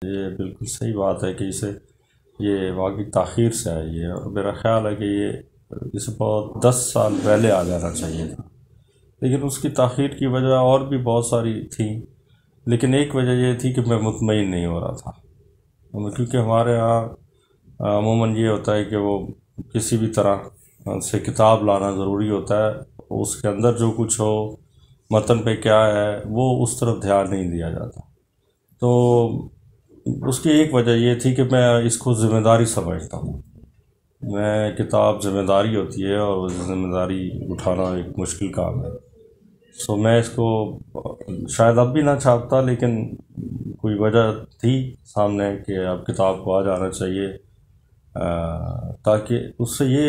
یہ بالکل صحیح بات ہے کہ اسے یہ واقعی تاخیر سے آئی ہے، اور میرا خیال ہے کہ یہ اسے بہت 10 سال پہلے آ جانا چاہیے تھا، لیکن اس کی تاخیر کی وجہ اور بھی بہت ساری تھیں، لیکن ایک وجہ یہ تھی کہ میں مطمئن نہیں ہو رہا تھا، کیونکہ ہمارے ہاں عموماً یہ ہوتا ہے کہ وہ کسی بھی طرح سے کتاب لانا ضروری ہوتا ہے، اس کے اندر جو کچھ ہو، متن پہ کیا ہے، وہ اس طرف دھیان نہیں دیا جاتا۔ تو اس کی ایک وجہ یہ تھی کہ میں اس کو ذمہ داری سمجھتا ہوں، میں کتاب ذمہ داری ہوتی ہے اور وہ ذمہ داری اٹھانا ایک مشکل کام ہے، سو میں اس کو شاید اب بھی نہ چھاپتا، لیکن کوئی وجہ تھی سامنے کہ اب کتاب کو آ جانا چاہیے، تاکہ اس سے یہ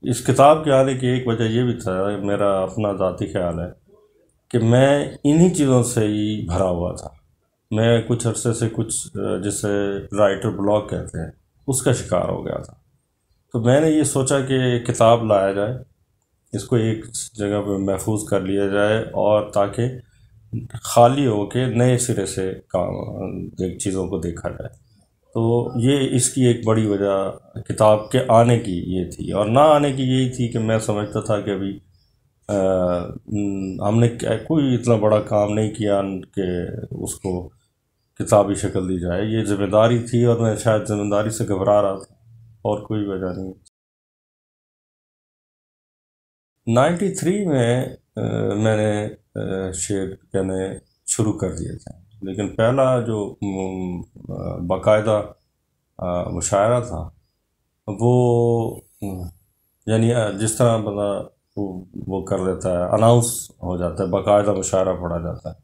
اس کتاب کے آنے کی ایک وجہ یہ بھی تھا، میرا اپنا ذاتی خیال ہے کہ میں انہی چیزوں سے ہی بھرا ہوا تھا، میں کچھ عرصے سے جسے رائٹر بلاک کہتے ہیں اس کا شکار ہو گیا تھا، تو میں نے یہ سوچا کہ کتاب لایا جائے، اس کو ایک جگہ پہ محفوظ کر لیا جائے، اور تاکہ خالی ہو کے نئے سرے سے چیزوں کو دیکھا جائے۔ تو یہ اس کی ایک بڑی وجہ کتاب کے آنے کی یہ تھی، اور نہ آنے کی یہی تھی کہ میں سمجھتا تھا کہ ابھی ہم نے کوئی اتنا بڑا کام نہیں کیا کہ اس کو کتابی شکل دی جائے، یہ ذمہ داری تھی، اور میں شاید ذمہ داری سے گھبرا رہا تھا، اور کوئی وجہ نہیں۔ 93 میں نے شعر کہنے شروع کر دیے تھے، لیکن پہلا جو باقاعدہ مشاعرہ تھا وہ یعنی جس طرح بندہ وہ کر لیتا ہے، اناؤنس ہو جاتا ہے، باقاعدہ مشاعرہ پڑھا جاتا ہے،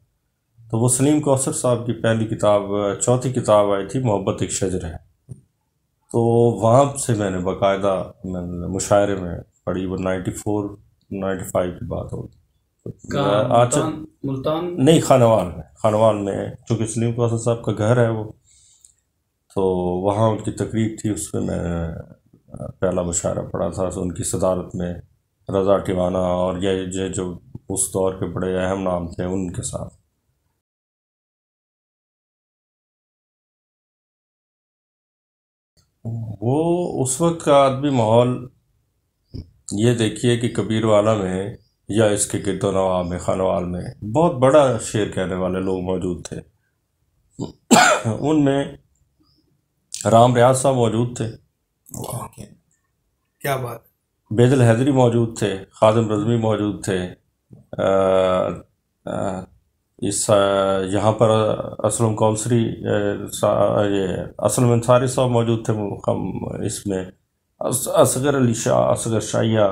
تو وہ سلیم کوثر صاحب کی پہلی کتاب، چوتھی کتاب آئی تھی، محبت ایک شجر ہے، تو وہاں سے میں نے باقاعدہ مشاعرے میں پڑھی، وہ 95 کی بات ہوگی، ملتان نہیں، خانوال میں، چونکہ سلیم کوثر صاحب کا گھر ہے وہ، تو وہاں ان کی تقریب تھی، اس میں پہلا مشاعرہ پڑھا تھا، ان کی صدارت میں رضا ٹیوانہ اور یہ جو اس دور کے بڑے اہم نام تھے ان کے ساتھ۔ وہ اس وقت کا ادبی ماحول یہ دیکھیے کہ کبیر والا میں یا اس کے گرد و نواح میں، خانوال میں بہت بڑا شعر کہنے والے لوگ موجود تھے، ان میں رام ریاض صاحب موجود تھے، کیا بات، بیدل حیدری موجود تھے، خادم رضوی موجود تھے، یہاں پر اسلم کونسری، یہ اسلم انصاری صاحب موجود تھے، اس میں اصغر علی شاہ، اصغر شاہیہ،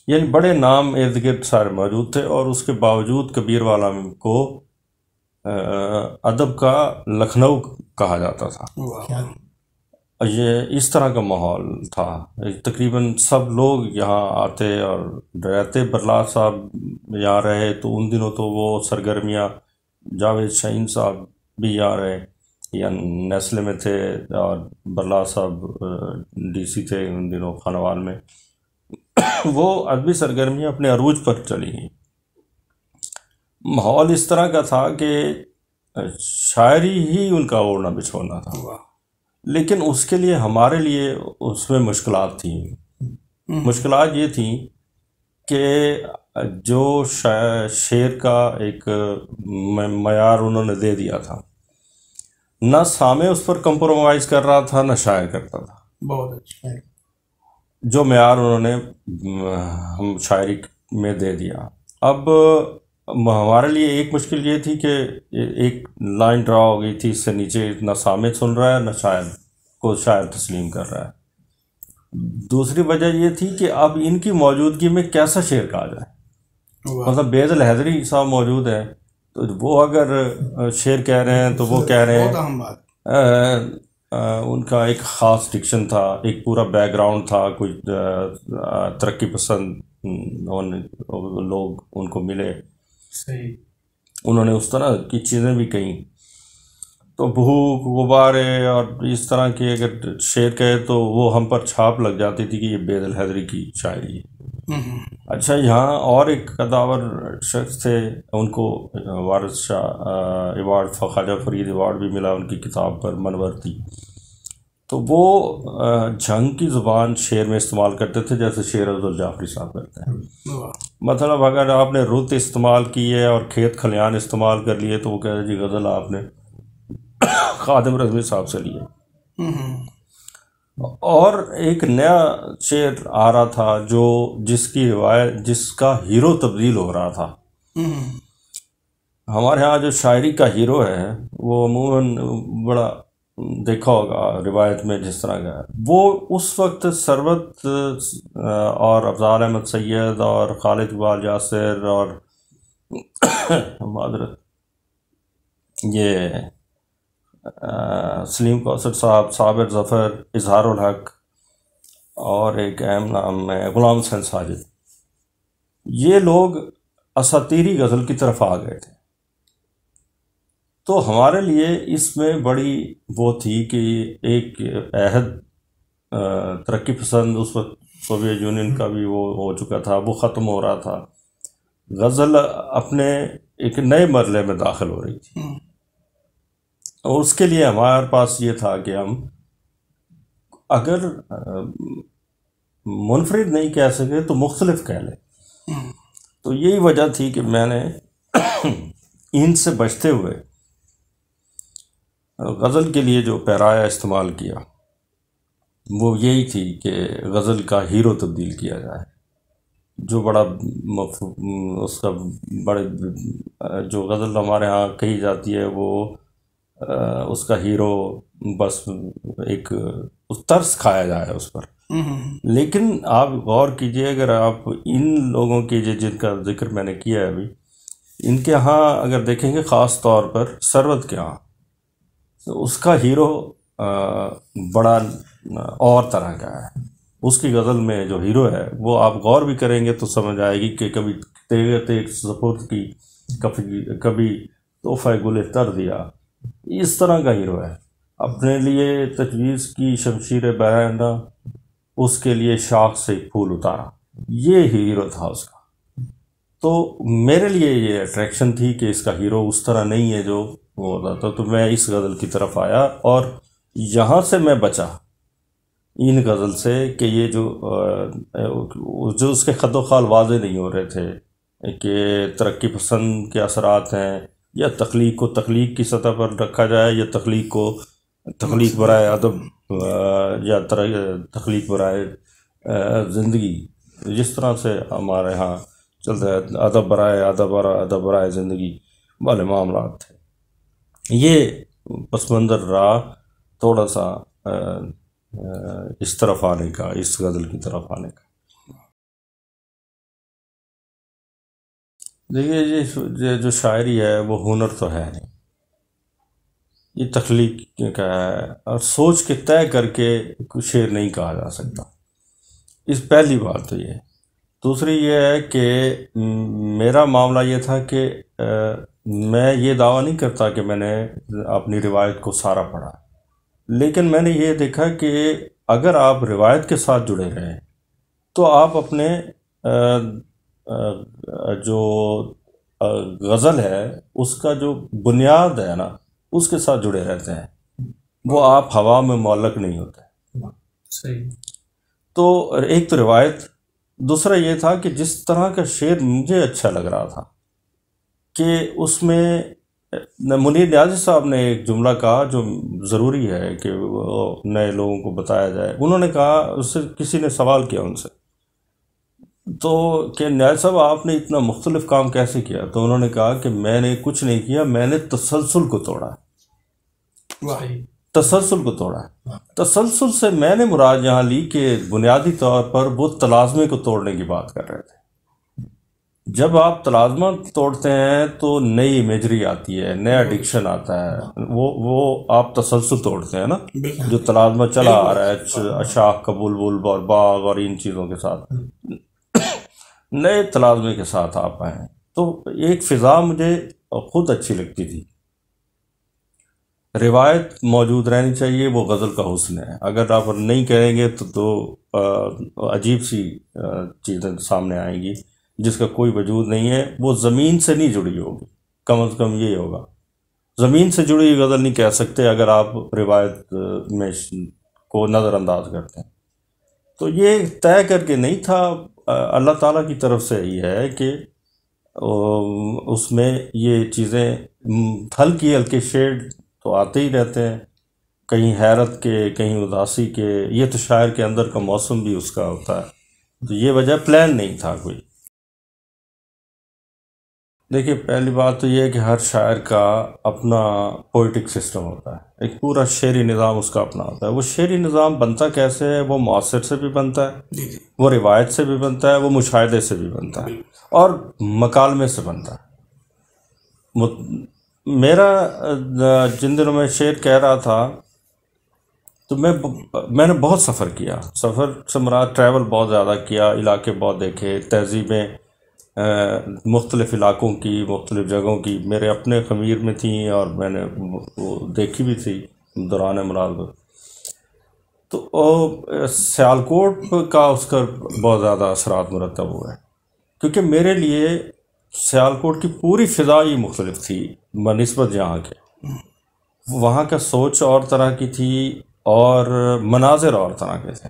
یعنی بڑے نام ارد گرد سارے موجود تھے، اور اس کے باوجود کبیر والا کو ادب کا لکھنؤ کہا جاتا تھا۔ یہ اس طرح کا ماحول تھا، تقریباً سب لوگ یہاں آتے اور رہتے، برلا صاحب یہاں رہے تو ان دنوں تو وہ سرگرمیاں، جاوید شاہین صاحب بھی یہاں رہے یا نیسلے میں تھے، اور برلا صاحب ڈی سی تھے ان دنوں خانوال میں، وہ ادبی سرگرمیاں اپنے عروج پر چلی گئیں، ماحول اس طرح کا تھا کہ شاعری ہی ان کا اوڑھنا بچھونا تھا، لیکن اس کے لیے ہمارے لیے اس میں مشکلات تھیں، مشکلات یہ تھیں کہ جو شعر کا ایک معیار انہوں نے دے دیا تھا، نہ سامع اس پر کمپرومائز کر رہا تھا، نہ شاعر کرتا تھا، بہت اچھا، جو معیار انہوں نے ہم شاعری میں دے دیا۔ اب ہمارے لیے ایک مشکل یہ تھی کہ ایک لائن ڈرا ہو گئی تھی، اس سے نیچے نہ سامع سن رہا ہے، نہ شاعر کو شاعر تسلیم کر رہا ہے۔ دوسری وجہ یہ تھی کہ اب ان کی موجودگی میں کیسا شعر کہا جائے، مطلب بیدل حیدری صاحب موجود ہیں تو وہ اگر شعر کہہ رہے ہیں تو وہ کہہ رہے ہیں، ان کا ایک خاص ڈکشن تھا، ایک پورا بیک گراؤنڈ تھا، کچھ ترقی پسند لوگ ان کو ملے، صحیح، انہوں نے اس طرح کی چیزیں بھی کہیں، تو بھوک، غبارے اور اس طرح کے اگر شعر کہے تو وہ ہم پر چھاپ لگ جاتی تھی کہ یہ بیدل حیدری کی شاعری ہے۔ اچھا، یہاں اور ایک قداور شخص تھے، ان کو وارث شاہ ایوارڈ، خواجہ فرید ایوارڈ بھی ملا ان کی کتاب پر، منورتی. تو وہ جنگ کی زبان شعر میں استعمال کرتے تھے جیسے شیر عبدالجعفری صاحب کرتے ہیں. مطلب اگر آپ نے رت استعمال کی ہے اور کھیت کھلیان استعمال کر لیے تو وہ کہتے جی غزل آپ نے خادم رضوی صاحب سے لیے. اور ایک نیا شعر آ رہا تھا جو جس کی روایت، جس کا ہیرو تبدیل ہو رہا تھا. ہمارے ہاں جو شاعری کا ہیرو ہے وہ عموماً بڑا دیکھا ہوگا روایت میں جس طرح کا ہے، وہ اس وقت ثروت اور افضال احمد سید اور خالد اقبال یاسر اور معذرت یہ سلیم کوثر صاحب، صابر ظفر، اظہار الحق، اور ایک اہم نام ہے غلام حسین ساجد، یہ لوگ اساطیری غزل کی طرف آ گئے تھے. تو ہمارے لیے اس میں بڑی وہ تھی کہ ایک عہد ترقی پسند، اس وقت سوویت یونین کا بھی وہ ہو چکا تھا، وہ ختم ہو رہا تھا، غزل اپنے ایک نئے مرحلے میں داخل ہو رہی تھی. اور اس کے لیے ہمارے پاس یہ تھا کہ ہم اگر منفرد نہیں کہہ سکے تو مختلف کہہ لیں. تو یہی وجہ تھی کہ میں نے ان سے بچتے ہوئے غزل کے لیے جو پیرایا استعمال کیا وہ یہی تھی کہ غزل کا ہیرو تبدیل کیا جائے، جو بڑا اس کا بڑے جو غزل ہمارے ہاں کہی جاتی ہے وہ اس کا ہیرو بس ایک طرز کھایا جائے اس پر. لیکن آپ غور کیجئے، اگر آپ ان لوگوں کی جن کا ذکر میں نے کیا ہے ابھی، ان کے ہاں اگر دیکھیں گے خاص طور پر ثروت کے ہاں، تو اس کا ہیرو بڑا اور طرح کا ہے. اس کی غزل میں جو ہیرو ہے وہ آپ غور بھی کریں گے تو سمجھ آئے گی کہ کبھی تیغ سپرد کی، کبھی تحفہ گل تر دیا، اس طرح کا ہیرو ہے. اپنے لیے تجویز کی شمشیر بیرندہ، اس کے لیے شاخ سے ایک پھول اتارا، یہ ہیرو تھا اس کا. تو میرے لیے یہ اٹریکشن تھی کہ اس کا ہیرو اس طرح نہیں ہے جو وہ ہوتا تھا. تو میں اس غزل کی طرف آیا اور یہاں سے میں بچا ان غزل سے کہ یہ جو اس کے خد و خال واضح نہیں ہو رہے تھے کہ ترقی پسند کے اثرات ہیں، یا تخلیق کو تخلیق کی سطح پر رکھا جائے، یا تخلیق کو تخلیق برائے ادب، یا تخلیق برائے زندگی، جس طرح سے ہمارے ہاں چلتا ہے ادب برائے ادب اور ادب برائے زندگی والے معاملات تھے. یہ پس منظر رہا تھوڑا سا اس طرف آنے کا، اس غزل کی طرف آنے کا. دیکھیے یہ جو شاعری ہے وہ ہنر تو ہے نہیں، یہ تخلیق کا ہے، اور سوچ کے طے کر کے شعر نہیں کہا جا سکتا. اس پہلی بات تو یہ ہے. دوسری یہ ہے کہ میرا معاملہ یہ تھا کہ میں یہ دعویٰ نہیں کرتا کہ میں نے اپنی روایت کو سارا پڑھا، لیکن میں نے یہ دیکھا کہ اگر آپ روایت کے ساتھ جڑے رہیں تو آپ اپنے جو غزل ہے اس کا جو بنیاد ہے نا اس کے ساتھ جڑے رہتے ہیں، وہ آپ ہوا میں معلق نہیں ہوتے. صحیح. تو ایک تو روایت، دوسرا یہ تھا کہ جس طرح کا شعر مجھے اچھا لگ رہا تھا کہ اس میں منیر نیازی صاحب نے ایک جملہ کہا جو ضروری ہے کہ وہ نئے لوگوں کو بتایا جائے. انہوں نے کہا، اس سے کسی نے سوال کیا ان سے تو کہ نیازی صاحب آپ نے اتنا مختلف کام کیسے کیا؟ تو انہوں نے کہا کہ میں نے کچھ نہیں کیا، میں نے تسلسل کو توڑا. تسلسل کو توڑا. تسلسل سے میں نے مراد یہاں لی کہ بنیادی طور پر وہ تلازمے کو توڑنے کی بات کر رہے تھے. جب آپ تلازمہ توڑتے ہیں تو نئی امیجری آتی ہے، نیا ڈکشن آتا ہے، وہ آپ تسلسل توڑتے ہیں نا، جو تلازمہ چلا آ رہا ہے شاخ کا بلبل اور باغ اور ان چیزوں کے ساتھ، نئے تلازمے کے ساتھ آپ آئیں. تو ایک فضا مجھے خود اچھی لگتی تھی. روایت موجود رہنی چاہیے، وہ غزل کا حسن ہے. اگر آپ نہیں کریں گے تو عجیب سی چیزیں سامنے آئیں گی جس کا کوئی وجود نہیں ہے. وہ زمین سے نہیں جڑی ہوگی، کم از کم یہ ہوگا. زمین سے جڑی ہوئی غزل نہیں کہہ سکتے اگر آپ روایت میں کو نظر انداز کرتے ہیں. تو یہ طے کر کے نہیں تھا، اللہ تعالیٰ کی طرف سے ہی ہے کہ اس میں یہ چیزیں ہلکی ہلکے شیڈ تو آتے ہی رہتے ہیں، کہیں حیرت کے کہیں اداسی کے. یہ تو شاعر کے اندر کا موسم بھی اس کا ہوتا ہے. تو یہ وجہ پلان نہیں تھا کوئی. دیکھیے، پہلی بات تو یہ ہے کہ ہر شاعر کا اپنا پوئٹک سسٹم ہوتا ہے، ایک پورا شعری نظام اس کا اپنا ہوتا ہے. وہ شعری نظام بنتا کیسے ہے؟ وہ معاصر سے بھی بنتا ہے، وہ روایت سے بھی بنتا ہے، وہ مشاہدے سے بھی بنتا ہے، اور مکالمے سے بنتا ہے. میرا جن دنوں میں شعر کہہ رہا تھا تو میں نے بہت سفر کیا. سفر سے مراد ٹریول بہت زیادہ کیا، علاقے بہت دیکھے، تہذیبیں مختلف علاقوں کی، مختلف جگہوں کی میرے اپنے خمیر میں تھیں، اور میں نے وہ دیکھی بھی تھی دوران مراقبہ. تو سیالکوٹ کا اس کا بہت زیادہ اثرات مرتب ہوئے، کیونکہ میرے لیے سیالکوٹ کی پوری فضا ہی مختلف تھی بنسبت یہاں کے. وہاں کا سوچ اور طرح کی تھی اور مناظر اور طرح کے تھے.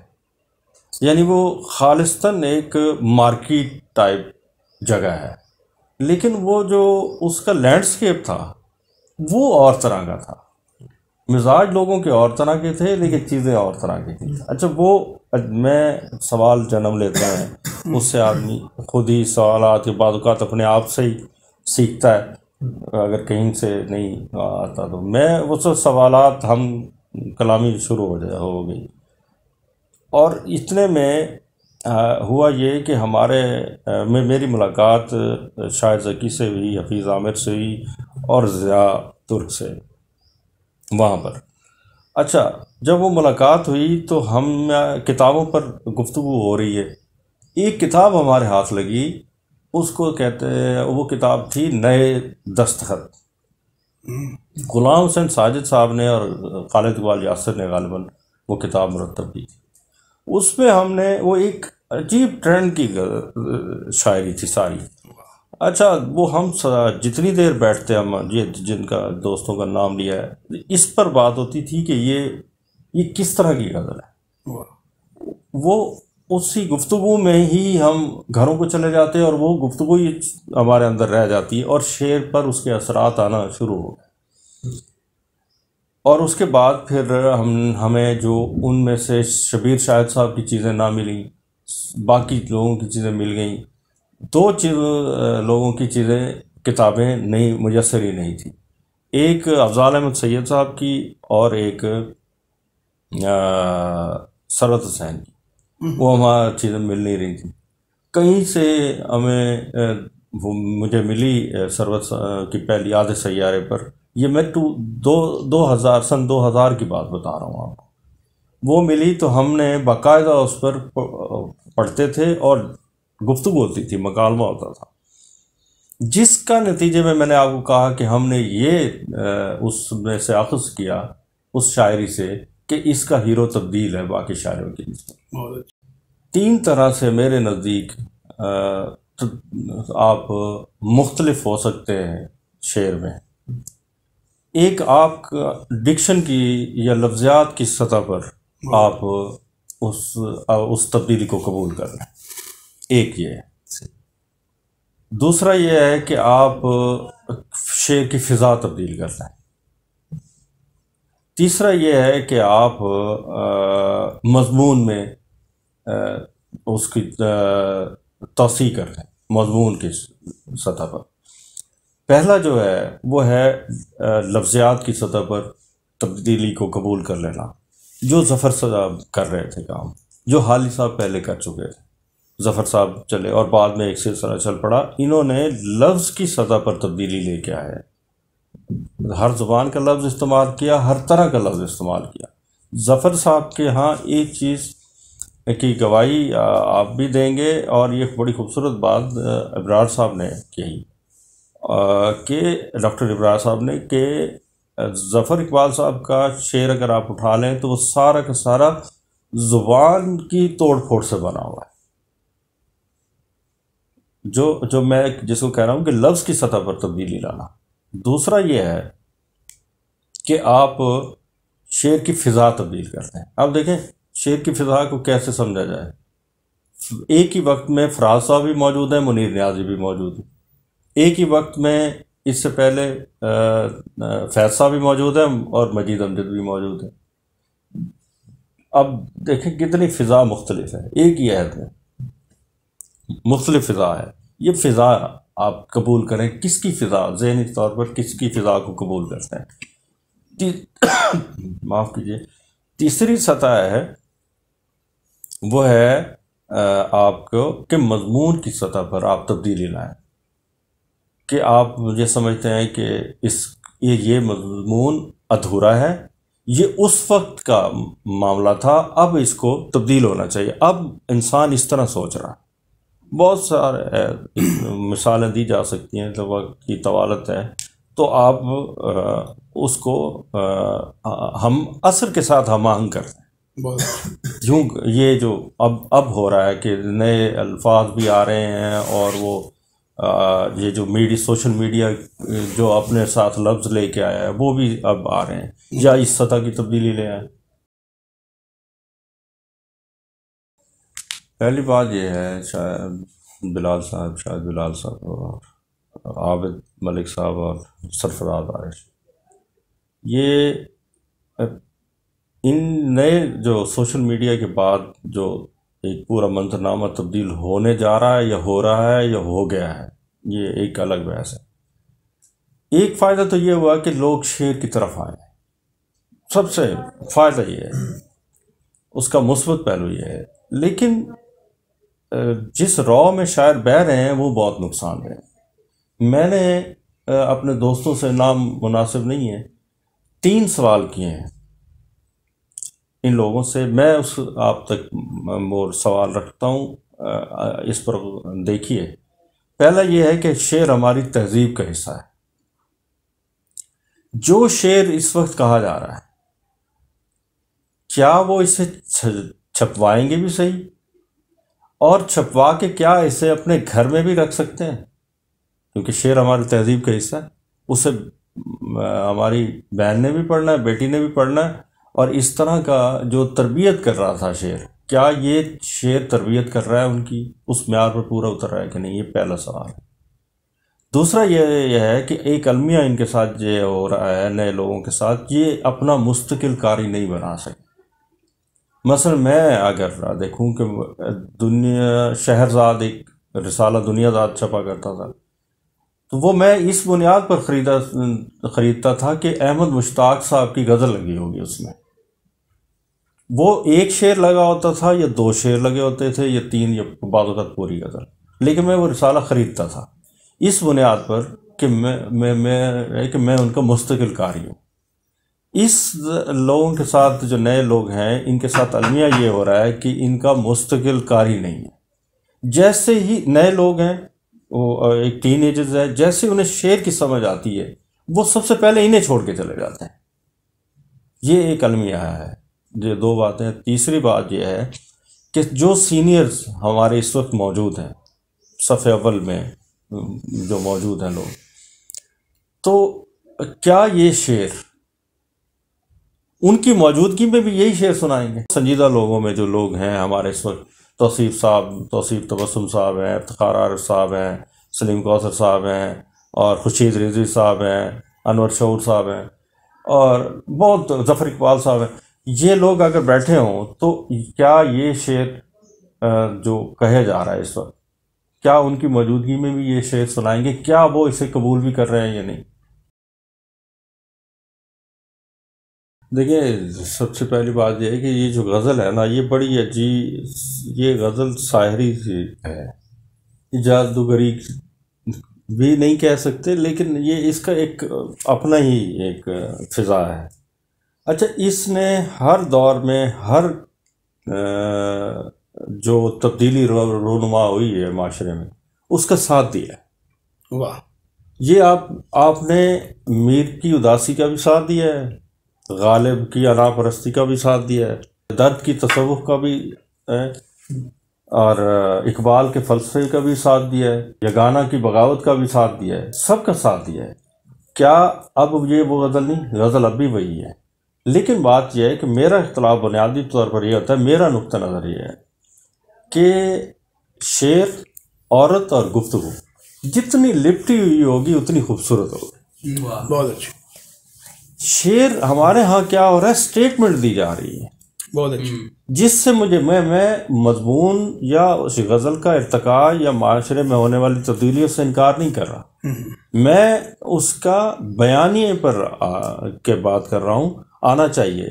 یعنی وہ خالصتاً ایک مارکیٹ ٹائپ جگہ ہے، لیکن وہ جو اس کا لینڈسکیپ تھا وہ اور طرح کا تھا. مزاج لوگوں کے اور طرح کے تھے، لیکن چیزیں اور طرح کی تھیں. اچھا، وہ میں سوال جنم لیتے ہیں، اس سے آدمی خود ہی سوالات کے بعض اوقات اپنے آپ سے ہی سیکھتا ہے اگر کہیں سے نہیں آتا. تو میں وہ سب سوالات ہم کلامی شروع ہو گئی. اور اتنے میں ہوا یہ کہ میری ملاقات شاعر ذکی سے ہوئی، حفیظ عامر سے ہوئی، اور ضیاء ترک سے وہاں پر. اچھا، جب وہ ملاقات ہوئی تو ہم کتابوں پر گفتگو ہو رہی ہے. ایک کتاب ہمارے ہاتھ لگی، اس کو کہتے ہیں، وہ کتاب تھی نئے دستخط. غلام حسین ساجد صاحب نے اور خالد اقبال یاسر نے غالباً وہ کتاب مرتب کی تھی. اس میں ہم نے وہ ایک عجیب ٹرینڈ کی شاعری تھی ساری. اچھا، وہ ہم جتنی دیر بیٹھتے ہم یہ جن کا دوستوں کا نام لیا ہے، اس پر بات ہوتی تھی کہ یہ کس طرح کی غزل ہے. وہ اسی گفتگو میں ہی ہم گھروں کو چلے جاتے اور وہ گفتگو ہی ہمارے اندر رہ جاتی ہے، اور شعر پر اس کے اثرات آنا شروع ہو گئے. اور اس کے بعد پھر ہمیں جو ان میں سے شبیر شاہد صاحب کی چیزیں نہ ملیں، باقی لوگوں کی چیزیں مل گئیں. دو لوگوں کی چیزیں کتابیں نہیں میسر ہی نہیں تھیں، ایک افضال احمد سید صاحب کی اور ایک ثروت حسین کی. وہ ہمارا چیزیں مل نہیں رہی تھیں. کہیں سے مجھے ملی ثروت کی پہلی آدھے سیارے پر. یہ میں سن 2000 کی بات بتا رہا ہوں آپ کو. وہ ملی تو ہم نے باقاعدہ اس پر پڑھتے تھے اور گفتگو ہوتی تھی، مکالمہ ہوتا تھا، جس کا نتیجے میں نے آپ کو کہا کہ ہم نے یہ اس میں سے اخذ کیا اس شاعری سے کہ اس کا ہیرو تبدیل ہے باقی شاعروں کی نسبت. 3 طرح سے میرے نزدیک آپ مختلف ہو سکتے ہیں شعر میں. ایک آپ ڈکشن کی یا لفظیات کی سطح پر آپ اس تبدیلی کو قبول کر لیں، ایک یہ ہے. دوسرا یہ ہے کہ آپ شعر کی فضا تبدیل کر لیں. تیسرا یہ ہے کہ آپ مضمون میں اس کی توسیع کر لیں مضمون کی سطح پر. پہلا جو ہے وہ ہے لفظیات کی سطح پر تبدیلی کو قبول کر لینا، جو ظفر صاحب کر رہے تھے کام، جو حالی صاحب پہلے کر چکے تھے. ظفر صاحب چلے اور بعد میں ایک سلسلہ چل پڑا. انہوں نے لفظ کی سطح پر تبدیلی لے کے آئے، ہر زبان کا لفظ استعمال کیا، ہر طرح کا لفظ استعمال کیا. ظفر صاحب کے ہاں ایک چیز کی گواہی آپ بھی دیں گے، اور یہ بڑی خوبصورت بات ابرار صاحب نے کہی کہ ڈاکٹر ابرار صاحب نے کہ ظفر اقبال صاحب کا شعر اگر آپ اٹھا لیں تو وہ سارا کا سارا زبان کی توڑ پھوڑ سے بنا ہوا ہے. جو میں جس کو کہہ رہا ہوں کہ لفظ کی سطح پر تبدیلی لانا. دوسرا یہ ہے کہ آپ شعر کی فضا تبدیل کرتے ہیں. اب دیکھیں شعر کی فضا کو کیسے سمجھا جائے. ایک ہی وقت میں فراز صاحب بھی موجود ہیں, منیر نیازی بھی موجود ہیں. ایک ہی وقت میں اس سے پہلے فیض صاحب بھی موجود ہیں اور مجید امجد بھی موجود ہیں. اب دیکھیں کتنی فضا مختلف ہے, ایک ہی عہد میں مختلف فضا ہے. یہ فضا آپ قبول کریں, کس کی فضا, ذہنی طور پر کس کی فضا کو قبول کرتے ہیں. معاف کیجیے. تیسری سطح ہے وہ ہے آپ کو کہ مضمون کی سطح پر آپ تبدیلی لائیں, کہ آپ یہ سمجھتے ہیں کہ یہ مضمون ادھورا ہے, یہ اس وقت کا معاملہ تھا, اب اس کو تبدیل ہونا چاہیے, اب انسان اس طرح سوچ رہا ہے. بہت سارے مثالیں دی جا سکتی ہیں, تو وقت کی طوالت ہے تو آپ اس کو ہم عصر کے ساتھ ہم آہنگ کرتے ہیں. یوں یہ جو اب ہو رہا ہے کہ نئے الفاظ بھی آ رہے ہیں, اور وہ یہ جو سوشل میڈیا جو اپنے ساتھ لفظ لے کے آیا ہے وہ بھی اب آ رہے ہیں, یا اس سطح کی تبدیلی لے آئے. پہلی بات یہ ہے شاید بلال صاحب اور عابد ملک صاحب اور سرفراز عارش, یہ ان نئے جو سوشل میڈیا کے بعد جو ایک پورا منظرنامہ تبدیل ہونے جا رہا ہے یا ہو رہا ہے یا ہو گیا ہے, یہ ایک الگ بحث ہے. ایک فائدہ تو یہ ہوا کہ لوگ شعر کی طرف آئے, سب سے فائدہ یہ ہے, اس کا مثبت پہلو یہ ہے. لیکن جس رو میں شاعر بہہ رہے ہیں وہ بہت نقصان ہے. میں نے اپنے دوستوں سے, نام مناسب نہیں ہے, 3 سوال کیے ہیں ان لوگوں سے. میں آپ تک وہ سوال رکھتا ہوں, اس پر دیکھیے. پہلا یہ ہے کہ شعر ہماری تہذیب کا حصہ ہے. جو شعر اس وقت کہا جا رہا ہے, کیا وہ اسے چھپوائیں گے بھی صحیح, اور چھپوا کے کیا اسے اپنے گھر میں بھی رکھ سکتے ہیں, کیونکہ شعر ہماری تہذیب کا حصہ ہے. اسے ہماری بہن نے بھی پڑھنا ہے, بیٹی نے بھی پڑھنا ہے. اور اس طرح کا جو تربیت کر رہا تھا شعر, کیا یہ شعر تربیت کر رہا ہے ان کی, اس معیار پر پورا اتر رہا ہے کہ نہیں, یہ پہلا سوال ہے. دوسرا یہ ہے کہ ایک المیہ ان کے ساتھ یہ ہو رہا ہے, نئے لوگوں کے ساتھ, یہ اپنا مستقل قاری نہیں بنا سکتے. مثلا میں اگر دیکھوں کہ شہرزاد ایک رسالہ دنیا داد چھپا کرتا تھا, تو وہ میں اس بنیاد پر خریدتا تھا کہ احمد مشتاق صاحب کی غزل لگی ہوگی اس میں. وہ ایک شعر لگا ہوتا تھا یا 2 شعر لگے ہوتے تھے یا 3 یا بعض اوقات پوری غزل, لیکن میں وہ رسالہ خریدتا تھا اس بنیاد پر کہ میں ان کا مستقل قاری ہوں. اس لوگوں کے ساتھ, جو نئے لوگ ہیں, ان کے ساتھ المیہ یہ ہو رہا ہے کہ ان کا مستقل قاری نہیں ہے. جیسے ہی نئے لوگ ہیں, وہ ایک ٹین ایجرز ہے, جیسے انہیں شعر کی سمجھ آتی ہے وہ سب سے پہلے انہیں چھوڑ کے چلے جاتے ہیں. یہ ایک المیہ ہے. یہ 2 باتیں. تیسری بات یہ ہے کہ جو سینئرز ہمارے اس وقت موجود ہیں, صف اول میں جو موجود ہیں لوگ, تو کیا یہ شعر ان کی موجودگی میں بھی یہی شعر سنائیں گے؟ سنجیدہ لوگوں میں جو لوگ ہیں ہمارے اس وقت, توصیف تبسم صاحب ہیں, افتخار عارف صاحب ہیں, سلیم کوثر صاحب ہیں, اور خورشید رضوی صاحب ہیں, انور شعور صاحب ہیں, اور بہت ظفر اقبال صاحب ہیں. یہ لوگ اگر بیٹھے ہوں تو کیا یہ شعر جو کہے جا رہا ہے اس وقت, کیا ان کی موجودگی میں بھی یہ شعر سنائیں گے؟ کیا وہ اسے قبول بھی کر رہے ہیں یا نہیں؟ دیکھیں, سب سے پہلی بات یہ ہے کہ یہ جو غزل ہے نا, یہ بڑی عجیب, یہ غزل شاعری سی ہے, جادوگری بھی نہیں کہہ سکتے, لیکن یہ اس کا ایک اپنا ہی ایک فضا ہے. اچھا, اس نے ہر دور میں ہر جو تبدیلی رونما ہوئی ہے معاشرے میں, اس کا ساتھ دیا ہے. واہ. یہ آپ نے میر کی اداسی کا بھی ساتھ دیا ہے، غالب کی انا پرستی کا بھی ساتھ دیا ہے، درد کی تصوف کا بھی ہے، اور اقبال کے فلسفے کا بھی ساتھ دیا ہے، یگانہ کی بغاوت کا بھی ساتھ دیا ہے، سب کا ساتھ دیا ہے۔ کیا اب یہ وہ غزل نہیں؟ غزل اب بھی وہی ہے، لیکن بات یہ ہے کہ میرا اختلاف بنیادی طور پر یہ ہوتا ہے، میرا نقطہ نظر یہ ہے کہ شعر، عورت اور گفتگو جتنی لپٹی ہوئی ہوگی اتنی خوبصورت ہوگی۔ بہت اچھی، شعر ہمارے ہاں کیا ہو رہا ہے، اسٹیٹمنٹ دی جا رہی ہے، بہت اچھی، جس سے مجھے میں مضمون یا اس غزل کا ارتقاء یا معاشرے میں ہونے والی تبدیلیوں سے انکار نہیں کر رہا، میں اس کا بیانیے پر کے بات کر رہا ہوں۔ آنا چاہیے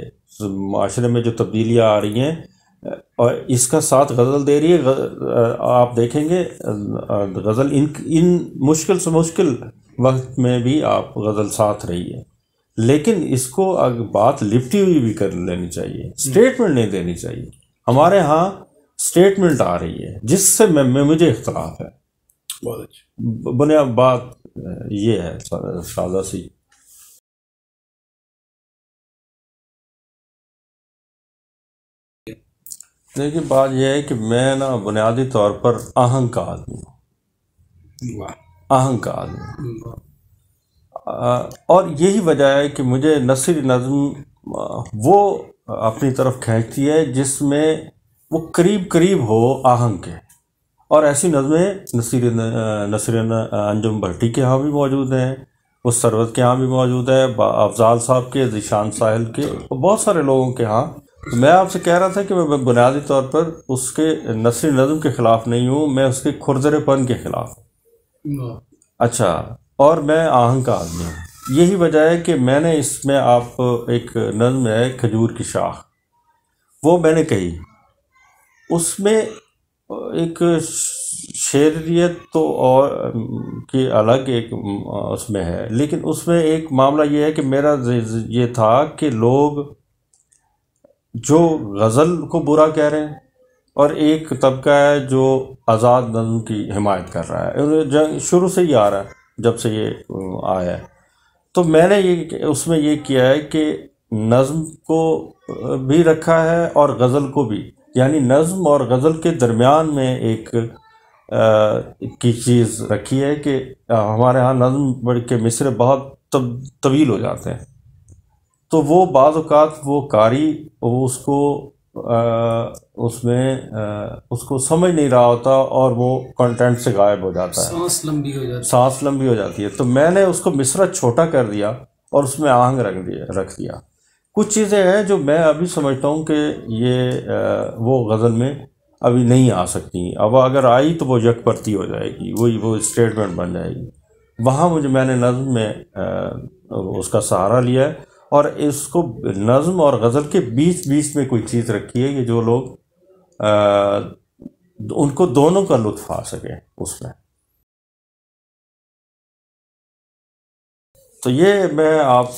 معاشرے میں جو تبدیلیاں آ رہی ہیں، اور اس کا ساتھ غزل دے رہی ہے۔ آپ دیکھیں گے غزل ان مشکل سے مشکل وقت میں بھی آپ غزل ساتھ رہی ہے، لیکن اس کو بات لپٹی ہوئی بھی کر لینی چاہیے، اسٹیٹمنٹ نہیں دینی چاہیے۔ ہمارے ہاں اسٹیٹمنٹ آ رہی ہے جس سے مجھے اختلاف ہے۔ بہت اچھی، بنیاد بات یہ ہے سادہ سی۔ دیکھیے بات یہ ہے کہ میں نا بنیادی طور پر آہنگ کا آدمی ہوں، آہنگ کا آدمی، اور یہی وجہ ہے کہ مجھے نثری نظم وہ اپنی طرف کھینچتی ہے جس میں وہ قریب قریب ہو آہنگ کے، اور ایسی نظمیں نصیر انجم بھٹی کے ہاں بھی موجود ہیں، اس ثروت کے ہاں بھی موجود ہے، افضال صاحب کے، ذیشان ساحل کے، بہت سارے لوگوں کے ہاں۔ میں آپ سے کہہ رہا تھا کہ میں بنیادی طور پر اس کے نثری نظم کے خلاف نہیں ہوں، میں اس کے کھردرے پن کے خلاف ہوں۔ اچھا، اور میں آہنگ کا آدمی ہوں۔ یہی وجہ ہے کہ میں نے اس میں آپ ایک نظم ہے کھجور کی شاخ، وہ میں نے کہی، اس میں ایک شعریت تو اور کی الگ ایک اس میں ہے، لیکن اس میں ایک معاملہ یہ ہے کہ میرا یہ تھا کہ لوگ جو غزل کو برا کہہ رہے ہیں، اور ایک طبقہ ہے جو آزاد نظم کی حمایت کر رہا ہے، شروع سے ہی آ رہا ہے جب سے یہ آیا ہے۔ تو میں نے اس میں یہ کیا ہے کہ نظم کو بھی رکھا ہے اور غزل کو بھی، یعنی نظم اور غزل کے درمیان میں ایک کی چیز رکھی ہے کہ ہمارے ہاں نظم کے مصرع بہت طویل ہو جاتے ہیں، تو وہ بعض اوقات وہ قاری اس کو اس کو سمجھ نہیں رہا ہوتا اور وہ کنٹینٹ سے غائب ہو جاتا ہے، سانس لمبی ہو جاتی ہے۔ تو میں نے اس کو مصرع چھوٹا کر دیا اور اس میں آہنگ رکھ دیا۔ کچھ چیزیں ہیں جو میں ابھی سمجھتا ہوں کہ یہ وہ غزل میں ابھی نہیں آ سکتی، اب اگر آئی تو وہ یک پرتی ہو جائے گی، وہ اسٹیٹمنٹ بن جائے گی۔ وہاں میں نے نظم میں اس کا سہارا لیا ہے، اور اس کو نظم اور غزل کے بیچ میں کوئی چیز رکھی ہے کہ جو لوگ ان کو دونوں کا لطف آ سکے اس میں۔ تو یہ میں آپ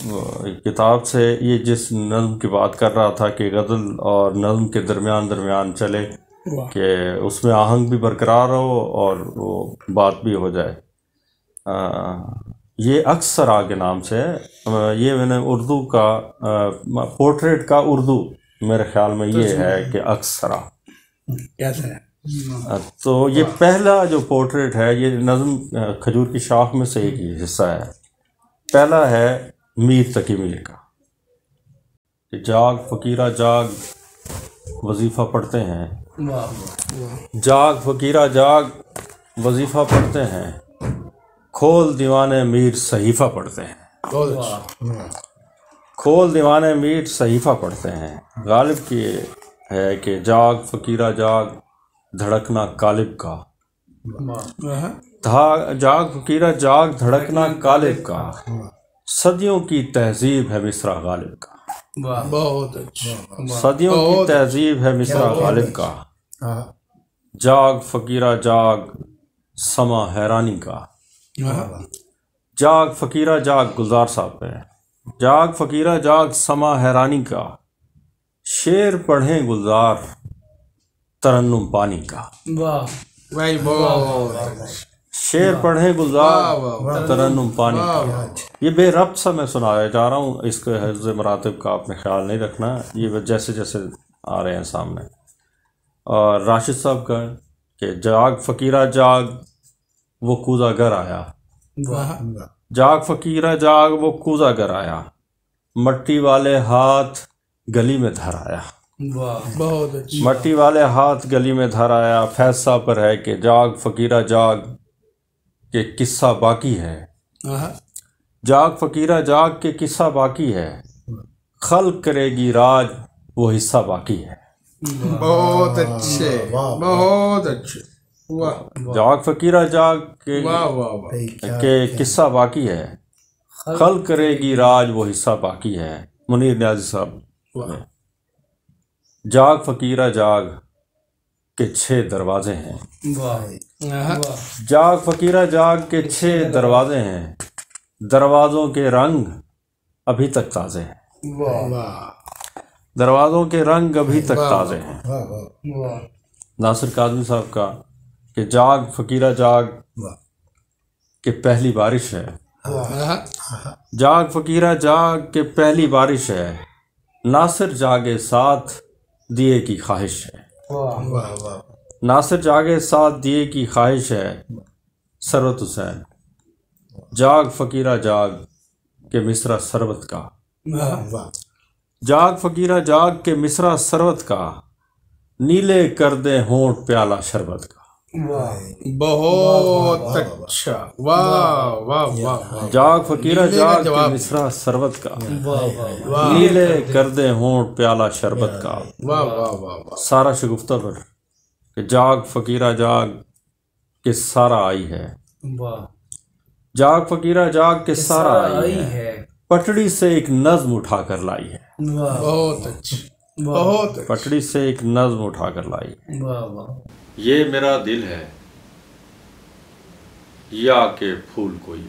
کتاب سے یہ جس نظم کی بات کر رہا تھا کہ غزل اور نظم کے درمیان چلے، کہ اس میں آہنگ بھی برقرار ہو اور وہ بات بھی ہو جائے، یہ اکثرا کے نام سے ہے۔ یہ میں نے اردو کا پورٹریٹ کا اردو میرے خیال میں یہ ہے کہ اکثرا کیسے ہے؟ تو یہ پہلا جو پورٹریٹ ہے، یہ نظم کھجور کی شاخ میں سے ایک ہی حصہ ہے۔ پہلا ہے میر تقی میر کا، جاگ فقیرہ جاگ وظیفہ پڑھتے ہیں، جاگ فقیرہ جاگ وظیفہ پڑھتے ہیں، کھول دیوانے میر صحیفہ پڑھتے ہیں، کھول دیوانے میر صحیفہ پڑھتے ہیں۔ غالب کی ہے کہ جاگ فقیرہ جاگ دھڑکنا قالب کا، جاگ فقیرہ جاگ دھڑکنا قالب کا، صدیوں کی تہذیب ہے مصرع غالب کا، بہت اچھا، صدیوں کی تہذیب ہے مصرع غالب کا، جاگ فقیرہ جاگ سما حیرانی کا، جاگ فقیرہ جاگ گلزار صاحب پہ، جاگ فقیرہ جاگ سما حیرانی کا، شعر پڑھیں گلزار ترنم پانی کا۔ شعر پڑھے گلزار ترنم پانی کا. یہ بے ربط سا میں سنایا جا رہا ہوں، اس کے حفظ مراتب کا آپ نے خیال نہیں رکھنا، یہ جیسے جیسے آ رہے ہیں سامنے. اور راشد صاحب کا کہ جاگ فقیرہ جاگ وہ کوزہ گر آیا، جاگ فقیرہ جاگ وہ کوزہ گر آیا، مٹی والے ہاتھ گلی میں دھر آیا. بہت اچھا. مٹی والے ہاتھ گلی میں دھر آیا. فیصلہ پر ہے کہ جاگ فقیرہ جاگ کہ قصہ باقی ہے، جاگ فقیرہ جاگ کے قصہ باقی ہے، خلق کرے گی راج وہ حصہ باقی ہے. بہت اچھے، بہت اچھے. جاگ فقیرہ جاگ کے قصہ باقی ہے، خلق کرے گی راج وہ حصہ باقی ہے. منیر نیازی صاحب. جاگ فقیرہ جاگ کے 6 دروازے ہیں، جاگ فقیرہ جاگ کے 6 دروازے ہیں، دروازوں کے رنگ ابھی تک تازے ہیں، دروازوں کے رنگ ابھی تک تازے ہیں. ناصر کاظمی صاحب کا کہ جاگ فقیرہ جاگ کہ پہلی بارش ہے، جاگ فقیرہ جاگ کہ پہلی بارش ہے، ناصر جاگے ساتھ دیے کی خواہش ہے، ناصر جاگے ساتھ دیے کی خواہش ہے. ثروت حسین. جاگ فقیرہ جاگ کہ مصرع ثروت کا، جاگ فقیرہ جاگ کے مصرع ثروت کا، نیلے کر دے ہونٹ پیالہ شربت کا. بہت اچھا. واہ واہ واہ. جاگ فقیرہ جاگ کے مصرع ثروت کا، نیلے کر دے ہونٹ پیالہ شربت کا. واہ واہ واہ. سارا شگفتہ پر کہ جاگ فقیرہ جاگ کہ سارا آئی ہے، جاگ فقیرہ جاگ کے سارا آئی ہے، پٹڑی سے ایک نظم اٹھا کر لائی ہے. بہت اچھی، بہت پٹڑی سے ایک نظم اٹھا کر لائی ہے. یہ میرا دل ہے یا کہ پھول کوئی،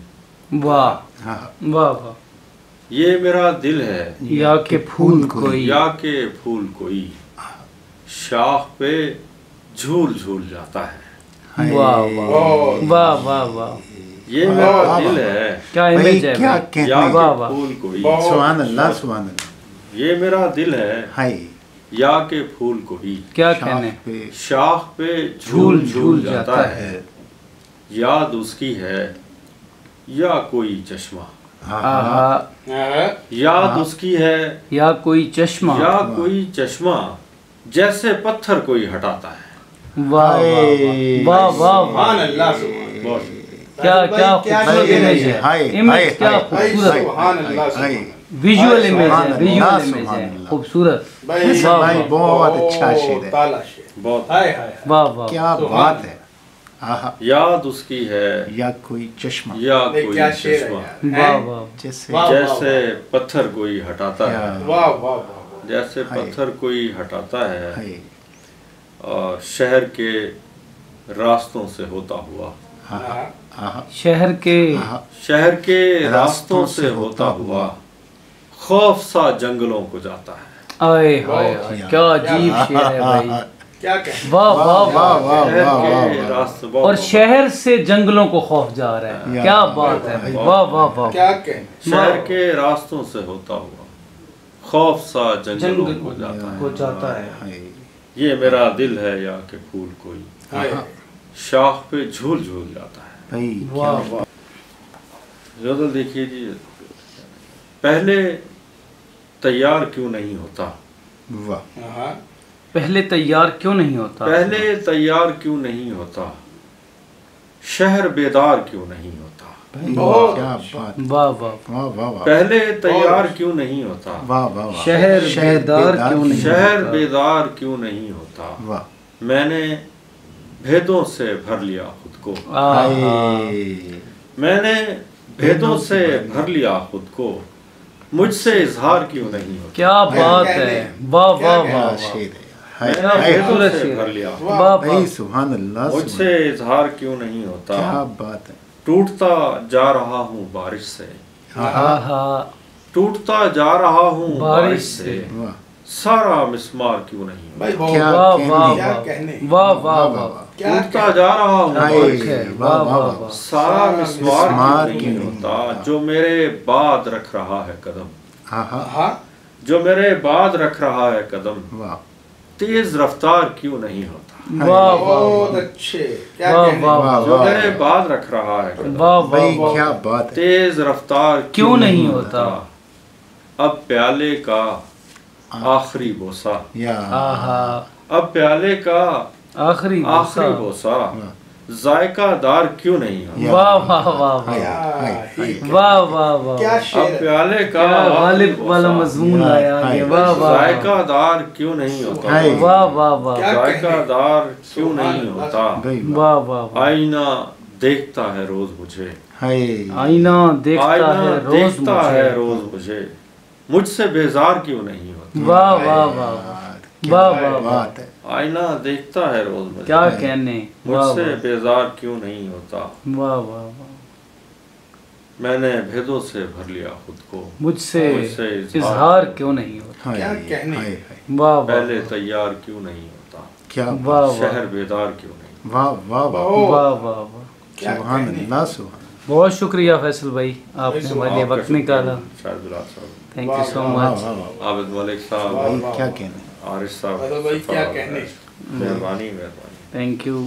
واہ واہ واہ. یہ میرا دل ہے یا کہ پھول کوئی، یا کہ پھول کوئی، شاخ پہ جھول جھول جاتا ہے. واہ واہ واہ واہ واہ. یہ میرا دل ہے کیا امیج ہے یا کہ پھول کوئی. سبحان اللہ سبحان اللہ. یہ میرا دل ہے ہائی یا کہ پھول کوئی، کیا کہنے، شاخ پہ جھول جھول جاتا ہے، یاد اس کی ہے یا کوئی چشمہ، یاد اس کی ہے یا کوئی چشمہ، یا کوئی چشمہ جیسے پتھر کوئی ہٹاتا ہے. واہ واہ واہ واہ. کیا کیا خوبصورت امیج ہے، امیج کیا خوبصورت، ویژول امیج ہے، ویژول امیج ہے خوبصورت. بھائی بہت اچھا شعر ہے، بہت واہ واہ. کیا بات ہے. یاد اس کی ہے یا کوئی چشمہ، یا کوئی چشمہ واہ واہ. جیسے پتھر کوئی ہٹاتا ہے، واہ واہ. جیسے پتھر کوئی ہٹاتا ہے، اور شہر کے راستوں سے ہوتا ہوا، شہر کے راستوں سے ہوتا ہوا، خوف سا جنگلوں کو جاتا ہے. آئے ہائے ہائے، کیا عجیب شعر ہے بھائی. واہ واہ واہ. اور شہر سے جنگلوں کو خوف جا رہا ہے، کیا بات ہے بھائی. واہ واہ واہ. شہر کے راستوں سے ہوتا ہوا، خوف سا جنگلوں کو جاتا ہے. یہ میرا دل ہے یا کہ پھول کوئی، شاخ پہ جھول جھول جاتا ہے. غزل دیکھیے جی. پہلے تیار کیوں نہیں ہوتا، پہلے تیار کیوں نہیں ہوتا، پہلے تیار کیوں نہیں ہوتا، شہر بیدار کیوں نہیں ہوتا. واہ واہ. پہلے تیار کیوں نہیں ہوتا، شہر بیدار کیوں نہیں، شہر بیدار کیوں نہیں ہوتا. میں نے بھیدوں سے بھر لیا خود کو، میں نے بھیدوں سے بھر لیا خود کو، مجھ سے اظہار کیوں نہیں ہوتا. کیا بات ہے. واہ واہ واہ. میں نے بھیدوں سے بھر لیا، سبحان اللہ. مجھ سے اظہار کیوں نہیں ہوتا. کیا بات ہے. ٹوٹتا جا رہا ہوں بارش سے، ٹوٹتا جا رہا ہوں بارش سے، سارا مسمار کیوں نہیں ہوتا. واہ واہ واہ واہ. ٹوٹتا جا رہا ہوں ہائے واہ واہ واہ سارا مسمار مسمار کیوں کیوں نہیں نہیں ہوتا جو میرے بعد رکھ رہا ہے قدم ہاں ہاں ہاں جو میرے بعد رکھ رہا ہے قدم واہ تیز رفتار کیوں نہیں ہوتا واہ بہت اچھے کیا واہ کہنے واہ جو میرے بعد رکھ رہا ہے قدم واہ بھائی واہ کیا بات ہے تیز رفتار کیوں نہیں ہوتا اب پیالے کا آخری بوسہ یا آہا اب پیالے کا آخری آخری بوسہ ذائقہ دار کیوں نہیں ہوتا واہ واہ واہ ہائے واہ ہائے واہ واہ واہ کیا اب شعر ہے پیالے کا کیا آخری غالب والا بوسہ مضمون آیا آگے واہ واہ ذائقہ دار کیوں نہیں ہوتا ہائے واہ واہ واہ کیا ذائقہ دار کیوں نہیں ہوتا بھائی واہ واہ واہ آئینہ دیکھتا ہے روز مجھے ہائے آئینہ دیکھتا ہے آئینہ روز دیکھتا ہے مجھے روز مجھے مجھ سے بیزار کیوں نہیں ہوتا واہ واہ واہ واہ واہ واہ بات ہے آئینہ دیکھتا ہے روز مجھے کیا کہنے مجھ واہ سے بیزار کیوں نہیں ہوتا واہ واہ واہ میں نے بھیدوں سے بھر لیا خود کو مجھ سے مجھ سے اظہار کیوں نہیں ہوتا ہائے کیا کہنے؟ ہائے ہائے واہ واہ پہلے تیار کیوں نہیں ہوتا کیا بات واہ واہ شہر بیدار کیوں نہیں واہ واہ واہ واہ واہ واہ کیا سبحان کہنے؟ اللہ سبحان بہت شکریہ فیصل بھائی آپ نے ہمارے لیے وقت نکالا شاہد بلال صاحب تھینک یو سو اللہ مچ واہ واہ عابد ملک صاحب بھائی کیا کہنے عارف صاحب بھائی کیا کہنے؟ مہربانی مہربانی تھینک یو